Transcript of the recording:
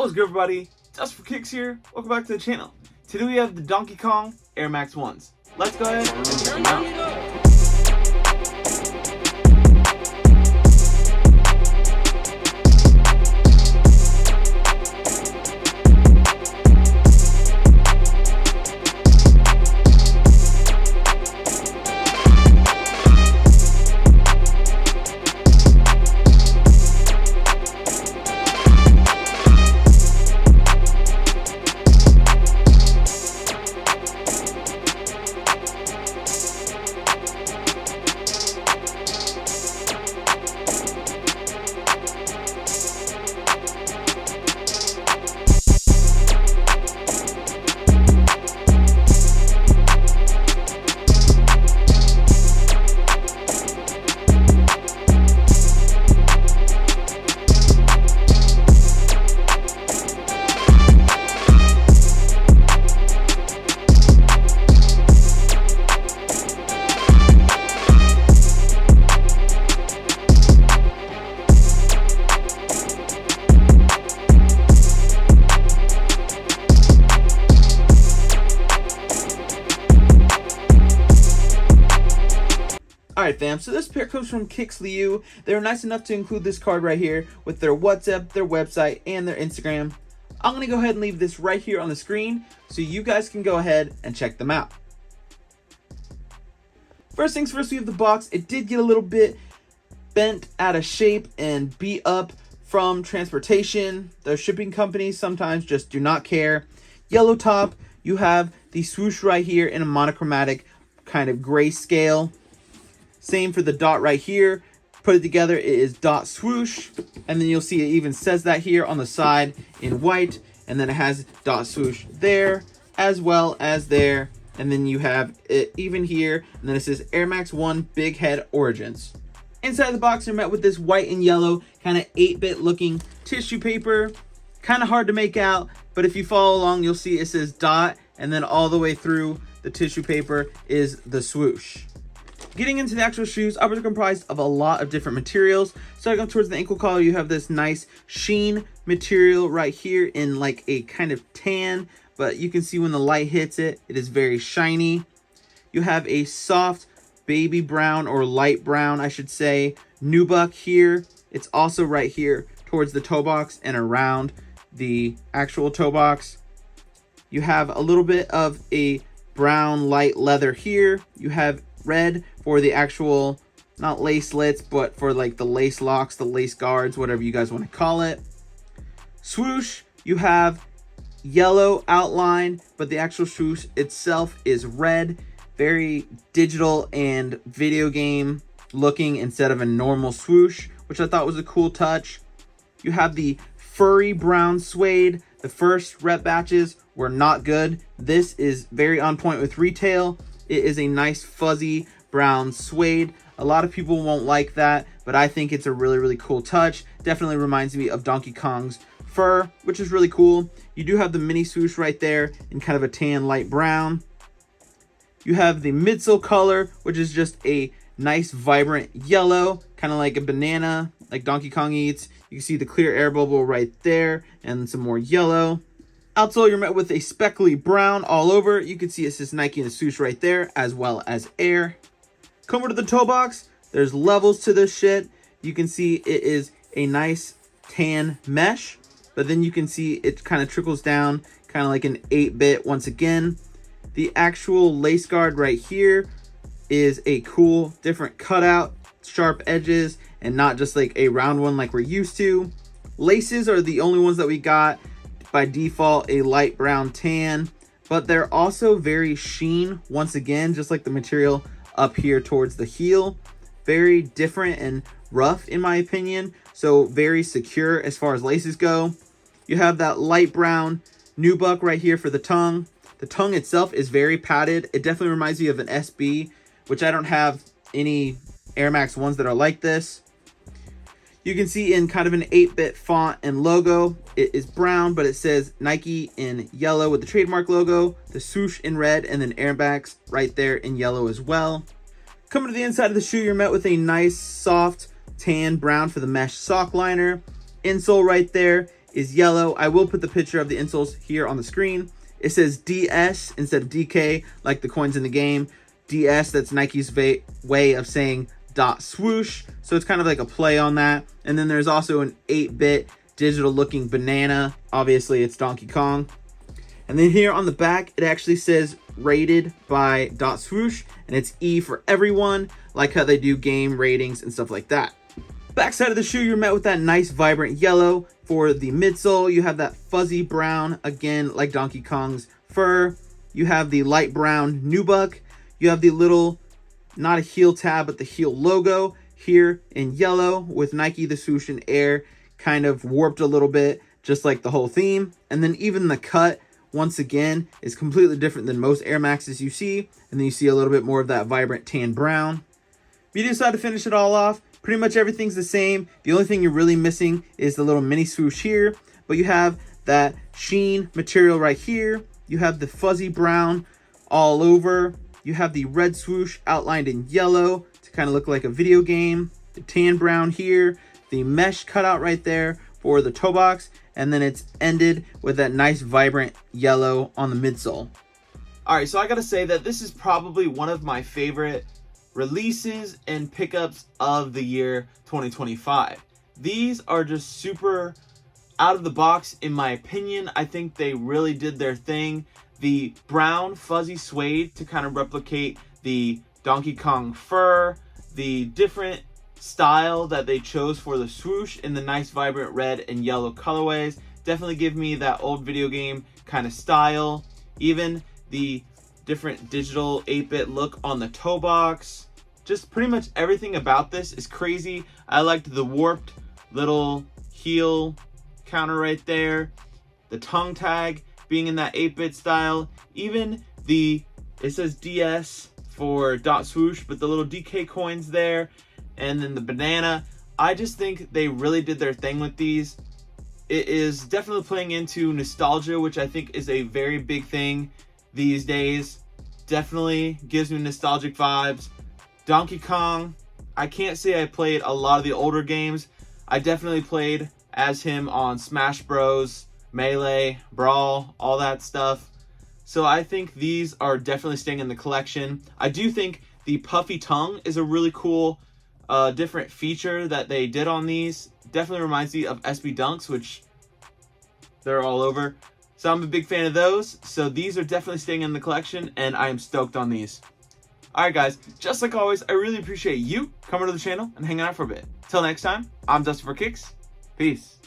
What's good, everybody? Just for Kicks here. Welcome back to the channel. Today we have the Donkey Kong Air Max 1s. Let's go ahead and check them out. Alright fam, so this pair comes from Jxnny. They were nice enough to include this card right here with their WhatsApp, their website, and their Instagram. I'm going to go ahead and leave this right here on the screen so you guys can go ahead and check them out. First things first, we have the box. It did get a little bit bent out of shape and beat up from transportation. The shipping companies sometimes just do not care. Yellow top, you have the swoosh right here in a monochromatic kind of gray scale. Same for the dot right here. Put it together, it is dot swoosh. And then you'll see it even says that here on the side in white. And then it has dot swoosh there as well as there. And then you have it even here. And then it says Air Max 1 Big Head Origins. Inside the box, you're met with this white and yellow kind of 8-bit looking tissue paper. Kind of hard to make out, but if you follow along, you'll see it says dot. And then all the way through the tissue paper is the swoosh. Getting into the actual shoes, ours are comprised of a lot of different materials. Starting up towards the ankle collar, you have this nice sheen material right here in like a kind of tan, but you can see when the light hits it, it is very shiny. You have a soft baby brown or light brown, I should say, nubuck here. It's also right here towards the toe box and around the actual toe box. You have a little bit of a brown light leather here. You have red for the actual, not lace slits, but for like the lace locks, the lace guards, whatever you guys want to call it. Swoosh, you have yellow outline, but the actual swoosh itself is red. Very digital and video game looking instead of a normal swoosh, which I thought was a cool touch. You have the furry brown suede. The first rep batches were not good. This is very on point with retail. It is a nice fuzzy brown suede. A lot of people won't like that, but I think it's a really, really cool touch. Definitely reminds me of Donkey Kong's fur, which is really cool. You do have the mini swoosh right there in kind of a tan light brown. You have the midsole color, which is just a nice vibrant yellow, kind of like a banana, like Donkey Kong eats. You can see the clear air bubble right there and some more yellow. Outsole, you're met with a speckly brown all over. You can see it says Nike and the swoosh right there, as well as Air. Come over to the toe box. There's levels to this shit. You can see it is a nice tan mesh, but then you can see it kind of trickles down, kind of like an 8-bit once again. The actual lace guard right here is a cool, different cutout, sharp edges, and not just like a round one like we're used to. Laces are the only ones that we got. By default, a light brown tan, but they're also very sheen once again, just like the material up here towards the heel. Very different and rough in my opinion, so very secure as far as laces go. You have that light brown nubuck right here for the tongue. The tongue itself is very padded. It definitely reminds me of an SB, which I don't have any Air Max 1s that are like this. You can see in kind of an 8-bit font and logo, it is brown, but it says Nike in yellow with the trademark logo, the swoosh in red, and then Air Max right there in yellow as well. Coming to the inside of the shoe, you're met with a nice soft tan brown for the mesh sock liner. Insole right there is yellow. I will put the picture of the insoles here on the screen. It says DS instead of DK, like the coins in the game. DS, that's Nike's way of saying dot swoosh. So it's kind of like a play on that. And then there's also an 8-bit digital looking banana. Obviously it's Donkey Kong. And then here on the back, it actually says rated by dot swoosh, and it's E for everyone, like how they do game ratings and stuff like that. Backside of the shoe, you're met with that nice vibrant yellow. For the midsole, you have that fuzzy brown, again, like Donkey Kong's fur. You have the light brown nubuck. You have the little, not a heel tab, but the heel logo here in yellow with Nike, the swoosh and air kind of warped a little bit, just like the whole theme. And then even the cut, once again, is completely different than most Air Maxes you see. And then you see a little bit more of that vibrant tan brown. If you decide to finish it all off, pretty much everything's the same. The only thing you're really missing is the little mini swoosh here. But you have that sheen material right here. You have the fuzzy brown all over. You have the red swoosh outlined in yellow to kind of look like a video game. The tan brown here. The mesh cutout right there for the toe box. And then it's ended with that nice vibrant yellow on the midsole. Alright, so I gotta say that this is probably one of my favorite releases and pickups of the year 2025. These are just super out of the box in my opinion. I think they really did their thing. The brown fuzzy suede to kind of replicate the Donkey Kong fur, the different style that they chose for the swoosh in the nice vibrant red and yellow colorways definitely give me that old video game kind of style. Even the different digital 8-bit look on the toe box, just pretty much everything about this is crazy. I liked the warped little heel counter right there, the tongue tag being in that 8-bit style, even the, it says DS for dot swoosh, but the little DK coins there, and then the banana. I just think they really did their thing with these. It is definitely playing into nostalgia, which I think is a very big thing these days. Definitely gives me nostalgic vibes. Donkey Kong, I can't say I played a lot of the older games. I definitely played as him on Smash Bros, Melee, Brawl, all that stuff. So I think these are definitely staying in the collection. I do think the puffy tongue is a really cool different feature that they did on these. Definitely reminds me of SB Dunks, which they're all over. So I'm a big fan of those. So these are definitely staying in the collection, and I am stoked on these. Alright guys, just like always, I really appreciate you coming to the channel and hanging out for a bit. Till next time, I'm Dustin for Kicks. Peace.